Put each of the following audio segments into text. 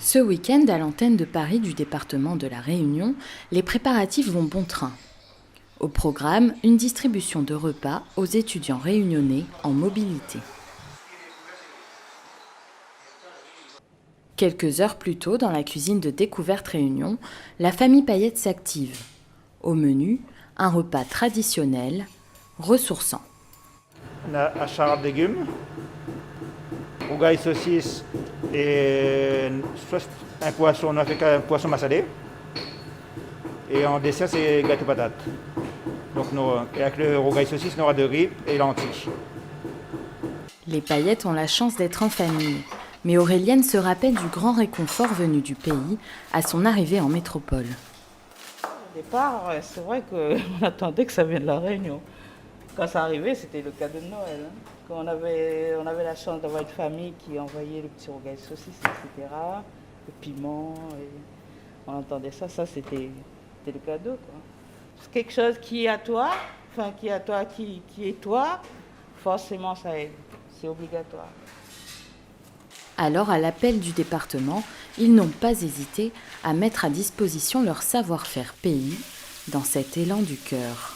Ce week-end, à l'antenne de Paris du département de la Réunion, les préparatifs vont bon train. Au programme, une distribution de repas aux étudiants réunionnais en mobilité. Quelques heures plus tôt, dans la cuisine de Découverte Réunion, la famille Payette s'active. Au menu, un repas traditionnel, ressourçant. On a un charade de légumes, rougail saucisse et soit un poisson, on a fait un poisson massalé. Et en dessert, c'est gâteau patate. Donc, et avec le rougail saucisse, on aura de riz et lentilles. Les Payettes ont la chance d'être en famille. Mais Aurélienne se rappelle du grand réconfort venu du pays à son arrivée en métropole. Au départ, c'est vrai qu'on attendait que ça vienne de la Réunion. Quand ça arrivait, c'était le cadeau de Noël. Quand on avait la chance d'avoir une famille qui envoyait le petit rougail saucisse, etc., le piment, et on entendait ça, c'était le cadeau, quoi. C'est quelque chose qui est à toi, qui est toi, forcément ça aide, c'est obligatoire. Alors, à l'appel du département, ils n'ont pas hésité à mettre à disposition leur savoir-faire pays dans cet élan du cœur.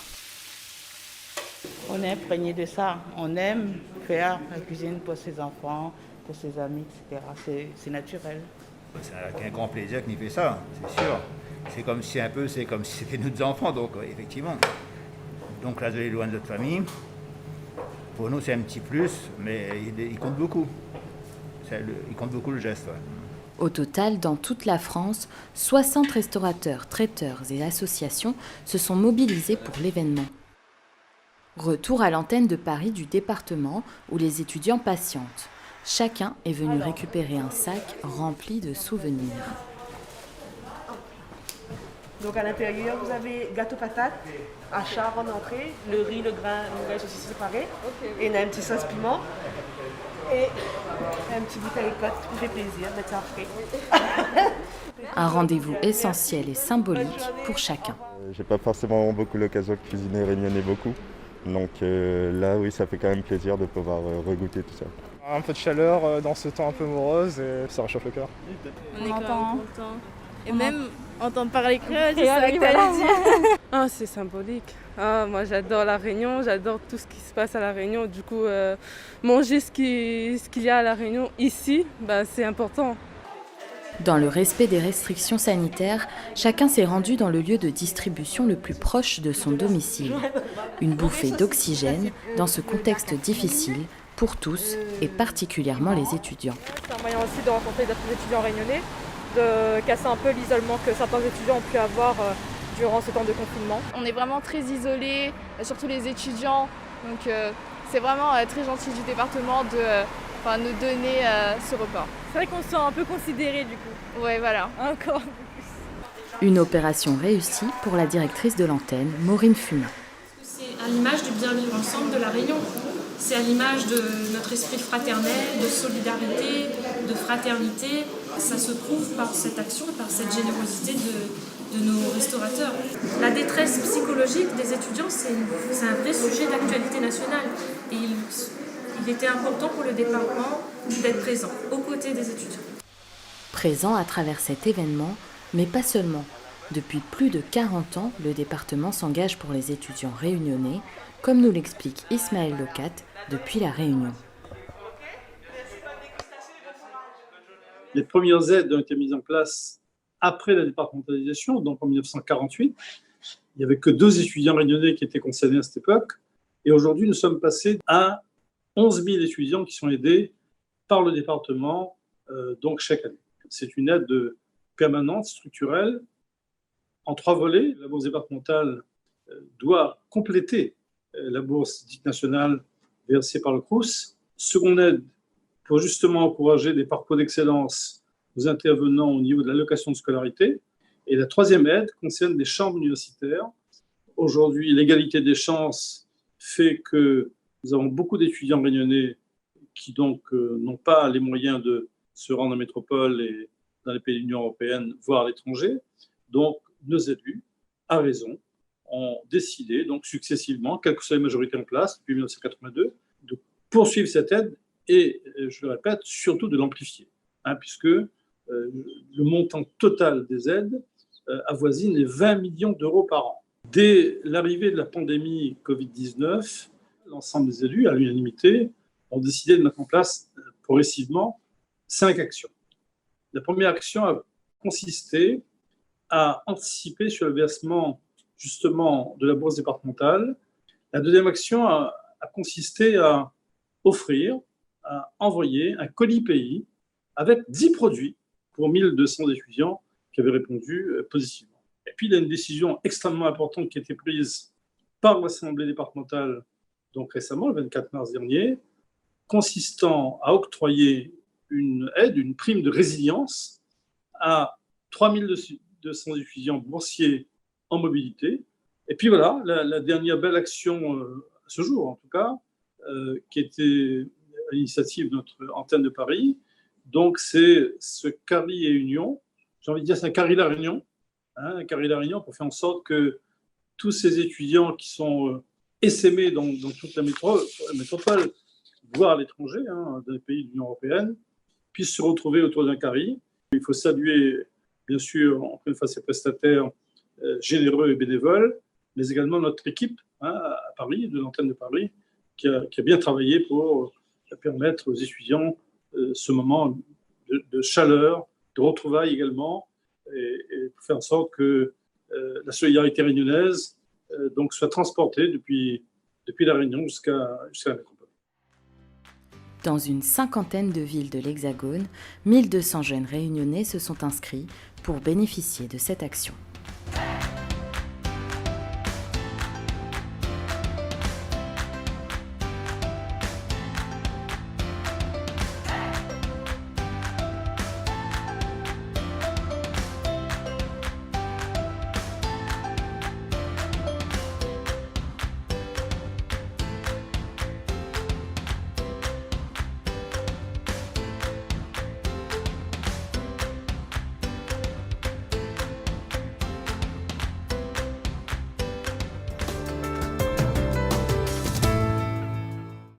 On est imprégné de ça. On aime faire la cuisine pour ses enfants, pour ses amis, etc. C'est naturel. C'est avec un grand plaisir qu'on y fait ça, c'est sûr. C'est comme si c'était nos enfants, donc effectivement. Donc là, d'aller loin de notre famille, pour nous c'est un petit plus, mais il compte beaucoup. Il compte beaucoup le geste. Ouais. Au total, dans toute la France, 60 restaurateurs, traiteurs et associations se sont mobilisés pour l'événement. Retour à l'antenne de Paris du département où les étudiants patientent. Chacun est venu récupérer un sac rempli de souvenirs. Donc à l'intérieur, vous avez gâteau patate, achar en entrée, le riz, le grain, le rougail saucisse séparé, et on a un petit sauce piment, et un petit bout à écotte qui fait plaisir, mettre ça frais. Un rendez-vous essentiel et symbolique pour chacun. J'ai pas forcément beaucoup l'occasion de cuisiner réunionnais beaucoup. Donc là, oui, ça fait quand même plaisir de pouvoir regoûter tout ça. Un peu de chaleur dans ce temps un peu morose et ça réchauffe le cœur. On est content. Et même entendre parler créole, c'est ça que t'allais dire. Ah, c'est symbolique. Ah, moi j'adore la Réunion, j'adore tout ce qui se passe à la Réunion. Du coup, manger ce qu'il y a à la Réunion ici, c'est important. Dans le respect des restrictions sanitaires, chacun s'est rendu dans le lieu de distribution le plus proche de son domicile. Une bouffée d'oxygène dans ce contexte difficile pour tous et particulièrement les étudiants. C'est un moyen aussi de rencontrer d'autres étudiants réunionnais, de casser un peu l'isolement que certains étudiants ont pu avoir durant ce temps de confinement. On est vraiment très isolés, surtout les étudiants. Donc c'est vraiment très gentil du département de nous donner ce repas. C'est vrai qu'on se sent un peu considéré du coup. Ouais, voilà. Encore. Une opération réussie pour la directrice de l'antenne, Maureen Fumin. C'est à l'image du bien vivre ensemble de la Réunion. C'est à l'image de notre esprit fraternel, de solidarité, de fraternité. Ça se prouve par cette action et par cette générosité de nos restaurateurs. La détresse psychologique des étudiants, c'est un vrai sujet d'actualité nationale. Et il était important pour le département d'être présent aux côtés des étudiants. Présent à travers cet événement, mais pas seulement. Depuis plus de 40 ans, le département s'engage pour les étudiants réunionnais, comme nous l'explique Ismaël Locat depuis La Réunion. Les premières aides ont été mises en place après la départementalisation, donc en 1948. Il n'y avait que 2 étudiants réunionnais qui étaient concernés à cette époque. Et aujourd'hui, nous sommes passés à 11 000 étudiants qui sont aidés par le département donc chaque année. C'est une aide permanente, structurelle, en 3 volets. La bourse départementale doit compléter la bourse dite nationale versée par le Crous. Seconde aide pour justement encourager des parcours d'excellence aux intervenants au niveau de l'allocation de scolarité. Et la 3e aide concerne des chambres universitaires. Aujourd'hui, l'égalité des chances fait que nous avons beaucoup d'étudiants réunionnais qui donc n'ont pas les moyens de se rendre en métropole et dans les pays de l'Union européenne, voire à l'étranger. Donc, nos élus, à raison, ont décidé, donc successivement, quelle que soit la majorité en place depuis 1982, de poursuivre cette aide et, je le répète, surtout de l'amplifier, puisque le montant total des aides avoisine les 20 millions d'euros par an. Dès l'arrivée de la pandémie Covid-19, l'ensemble des élus, à l'unanimité, ont décidé de mettre en place progressivement 5 actions. La première action a consisté à anticiper sur le versement justement de la bourse départementale. La deuxième action a consisté à offrir, à envoyer un colis pays avec 10 produits pour 1200 étudiants qui avaient répondu positivement. Et puis, il y a une décision extrêmement importante qui a été prise par l'Assemblée départementale donc récemment, le 24 mars dernier, consistant à octroyer une aide, une prime de résilience à 3200 étudiants boursiers en mobilité. Et puis voilà, la dernière belle action, à ce jour en tout cas, qui était à l'initiative de notre antenne de Paris. Donc c'est ce Carry et Union, j'ai envie de dire c'est un Carry la Réunion, un Carry la Réunion pour faire en sorte que tous ces étudiants qui sont essaimés dans toute la métropole, voire à l'étranger, dans les pays de l'Union européenne, puissent se retrouver autour d'un Carry. Il faut saluer, bien sûr, encore une fois, ces prestataires généreux et bénévoles, mais également notre équipe à Paris, de l'antenne de Paris, qui a bien travaillé pour permettre aux étudiants ce moment de chaleur, de retrouvailles également, et pour faire en sorte que la solidarité réunionnaise donc soit transportée depuis la Réunion jusqu'à la métropole. Dans une cinquantaine de villes de l'Hexagone, 1200 jeunes réunionnais se sont inscrits pour bénéficier de cette action.